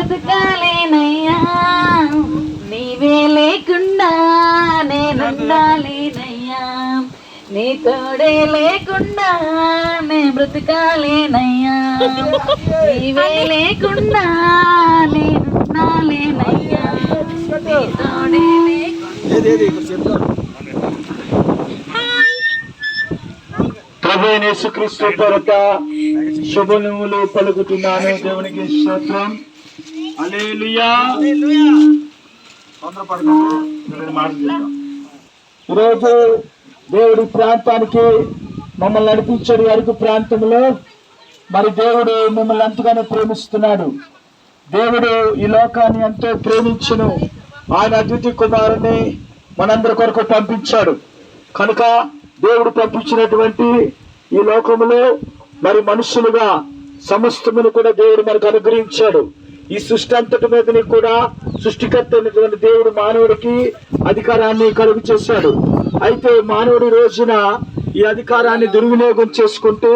బ్రతకాలేనయ్యా, నీవే లేకుండా నేనుండాలేనయ్యా, నీ తోడే లేకుండా నే బ్రతకాలేనయ్యా, నీవే లేకుండా నేనుండాలేనయ్యా, నీ తోడే లేకుండా. ప్రభు యేసుక్రీస్తు కొరత శుభములు పలుకుతున్నాను. దేవునికి స్తోత్రం. హల్లెలూయా. ఈరోజు దేవుడి ప్రాంతానికి మమ్మల్ని నడిపించే అరకు ప్రాంతంలో మరి దేవుడు మిమ్మల్ని ఎంతగానో ప్రేమిస్తున్నాడు. దేవుడు ఈ లోకాన్ని ఎంతో ప్రేమించును. ఆయన అద్వితీయ కుమారుని మనందరి కొరకు పంపించాడు. కనుక దేవుడు పంపించినటువంటి ఈ లోకములో మరి మనుషులుగా సమస్తమును కూడా దేవుడు మనకు అనుగ్రహించాడు. ఈ సృష్టి అంతటి మీదని కూడా సృష్టికర్త అయినటువంటి దేవుడు మానవుడికి అధికారాన్ని కలుగు చేశాడు. అయితే మానవుడి రోజున ఈ అధికారాన్ని దుర్వినియోగం చేసుకుంటూ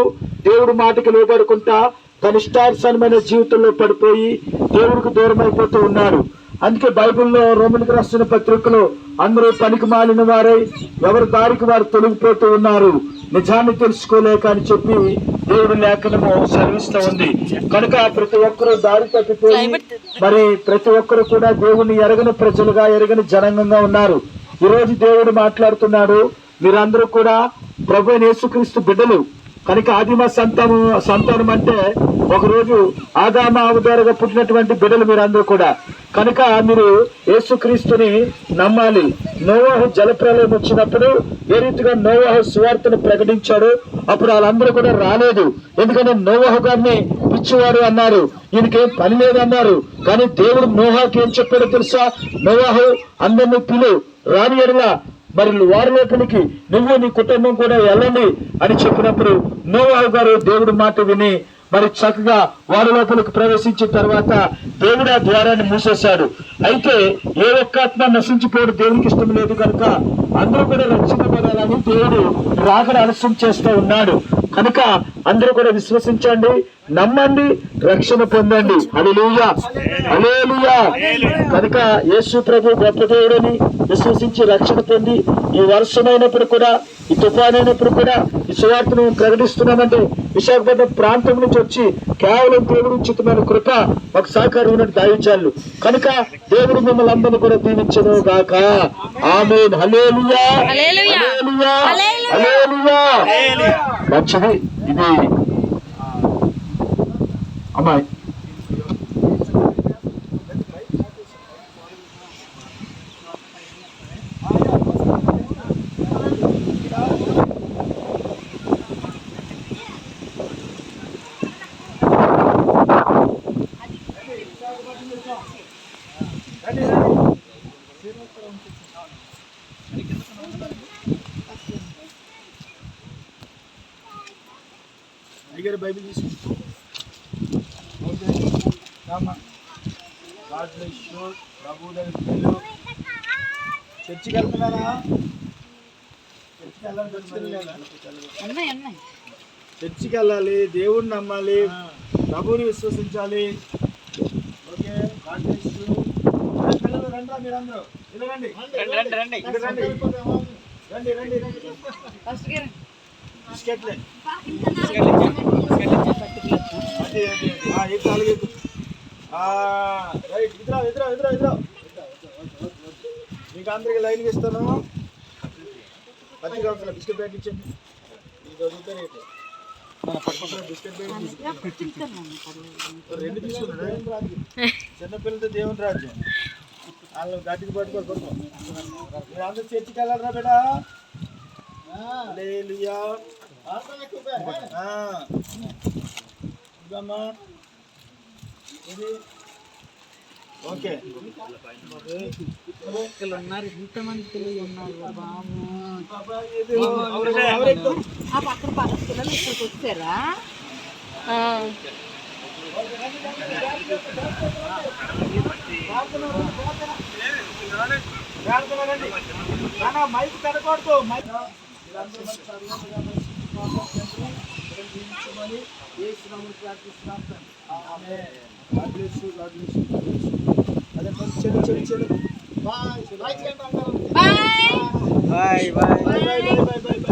దేవుడి మాటకి లోబడుకుంటా తన ఇష్టానుసారమైన జీవితంలో పడిపోయి దేవుడికి దూరం అయిపోతూ ఉన్నాడు. అందుకే బైబిల్లో రోమన్కి రాసిన పత్రికలో అందరూ పనికి మాలిన వారై ఎవరి దారికి వారు తొలగిపోతూ ఉన్నారు, నిజాన్ని తెలుసుకోలేక అని చెప్పి దేవుడి లేఖనము సెలవిస్తూ ఉంది. కనుక ప్రతి ఒక్కరూ దారి తప్పిపోయి మరి ప్రతి ఒక్కరు కూడా దేవుని ఎరగని ప్రజలుగా ఎరగని జనాంగంగా ఉన్నారు. ఈరోజు దేవుడు మాట్లాడుతున్నాడు, మీరందరూ కూడా ప్రభువైన యేసుక్రీస్తు బిడ్డలు. కనుక ఆదిమ సంతానం అంటే ఒకరోజు ఆదామ అవతారగా పుట్టినటువంటి బిడ్డలు మీరందరూ కూడా. కనుక మీరు యేసుక్రీస్తుని నమ్మాలి. నోవాహు జలప్రలయం వచ్చినప్పుడు ఏ రీతిగా నోవాహు సువార్తను ప్రకటించాడు, అప్పుడు వాళ్ళందరూ కూడా రాలేదు. ఎందుకంటే నోవాహు గారిని పిచ్చివాడు అన్నారు, ఈయనకేం పని లేదన్నారు. కానీ దేవుడు నోవాహుకి ఏం చెప్పాడో తెలుసా? నోవాహు అందరినీ పిలు, రాని ఎడలా మరి వారి లోపలికి నువ్వు నీ కుటుంబం కూడా వెళ్ళండి అని చెప్పినప్పుడు నోవాహు గారు దేవుడి మాట విని మరి చక్కగా వారి లోపలికి ప్రవేశించిన తర్వాత దేవుడు ఆ ద్వారాన్ని మూసేశాడు. అయితే ఏ ఒక్క ఆత్మ నశించిపోవడం దేవునికి ఇష్టం లేదు కనుక అందరూ కూడా రక్షించబడాలని దేవుడు రాకడ ఆలస్యం చేస్తూ ఉన్నాడు. కనుక అందరూ కూడా విశ్వసించండి, నమ్మండి, రక్షణ పొందండి. హల్లెలూయా, హల్లెలూయా. కనుక యేసు ప్రభు గొప్ప దేవుడని విశ్వసించి రక్షణ పొంది ఈ వర్షమైనప్పుడు కూడా, ఈ తుఫాన్ అయినప్పుడు కూడా ఈ సువార్తను ప్రకటిస్తున్నామంటే విశాఖపట్నం ప్రాంతం నుంచి వచ్చి కేవలం దేవుడు ఉచితమైన కృప ఒక సహకారం ఉన్నట్టు దాయించాలి. కనుక దేవుడు మిమ్మల్ని అందరినీ కూడా దీవించను గాక. ఆమేన్. హల్లెలూయా, హల్లెలూయా, హల్లెలూయా. మంచిది. ఇది అమ్మాయి బైబిల్ తీసుకుంటూ చర్చికి వెళ్తున్నారా? చర్చికి వెళ్ళాలి, దేవుడిని నమ్మాలి, ప్రభువుని విశ్వసించాలి. ఓకే, పిల్లలు రండి, మీరందరూ రండి రండి రండి రండి బిస్కెట్లే రైట్. ఇద్దరు మీకు అందరికి లైన్కి ఇస్తాను. పత్తి కావాల్సిన బిస్కెట్ ప్యాకెట్ ఇచ్చండి. ఇది వదులుతా రేటు బిస్కెట్ ప్యాకెట్ రెండు తీసుకున్నాడు. చిన్నపిల్లలతో దేవుని రాజ్యం వాళ్ళు గట్టికి పట్టుకోవాలి. మీరు అందరూ చర్చికి వెళ్ళాలరా బేటా? హల్లెలూయా. ఇది ఓకే. ఉన్నారు, ఇంతమంది పిల్లలు ఉన్నారు బాబు. పక్కన పిల్లలు ఇక్కడికి వచ్చారా? మైక్ తడకూడదు. దీవించమని యేసు నామములో ప్రార్థిస్తున్నాం తండ్రి. ఆమేన్. God bless you, God bless you, God bless you. అదే చెడు బాయ్ బాయ్ చేయండి అందరూ. Bye bye bye bye bye bye bye.